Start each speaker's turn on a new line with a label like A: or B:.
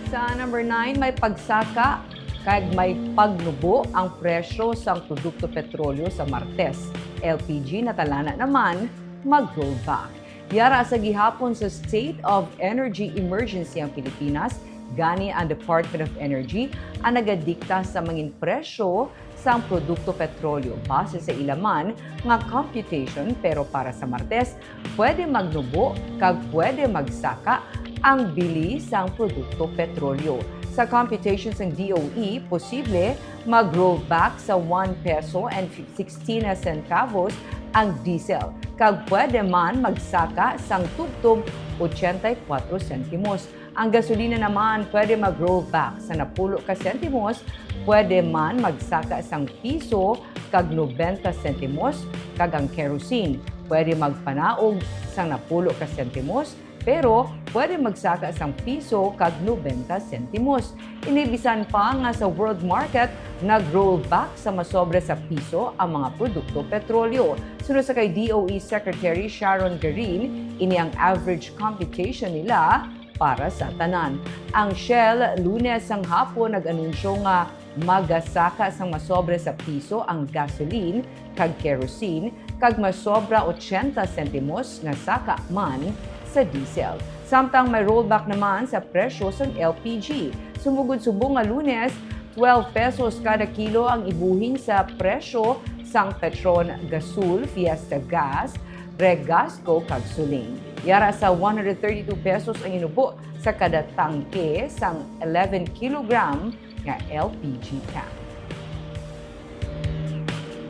A: Sa number 9, may pagsaka kag may pagnubo ang presyo sa produkto petrolyo sa Martes. LPG na talana naman mag-rollback. Yara sa gihapon sa State of Energy Emergency ang Pilipinas, gani ang Department of Energy ang nagadikta sa mangin presyo sa produkto petrolyo base sa ilaman nga computation, pero para sa Martes pwede magnubo kag pwede magsaka ang bili sa produkto petrolyo. Sa computations ng DOE, posible mag-rollback sa 1 peso and 16 centavos ang diesel. Kag pwede man magsaka sang tugtog 84 sentimos. Ang gasolina naman pwede mag-rollback sa 10 ka sentimos, pwede man magsaka sang piso kag 90 sentimos, kag ang kerosene pwede magpanaog sang 10 ka sentimos, pero pwede magsaka sang piso kag 90 sentimos. Inibisan pa nga sa world market, nag-rollback sa masobra sa piso ang mga produkto petrolyo. Sunod sa kay DOE Secretary Sharon Garin, ini ang average computation nila para sa tanan. Ang Shell, Lunes ang hapon nag-anunsyo nga magasaka sang masobra sa piso ang gasoline kag kerosene, kag masobra 80 sentimos nga saka man sa diesel. Samtang may rollback naman sa presyo ng LPG. Sumugod subong nga Lunes, 12 pesos kada kilo ang ibuhin sa presyo sang Petron Gasul, Fiesta Gas, Regasco kag Suling. Yara sa 132 pesos ang inubo sa kada tangke sang 11 kilogram nga LPG tank.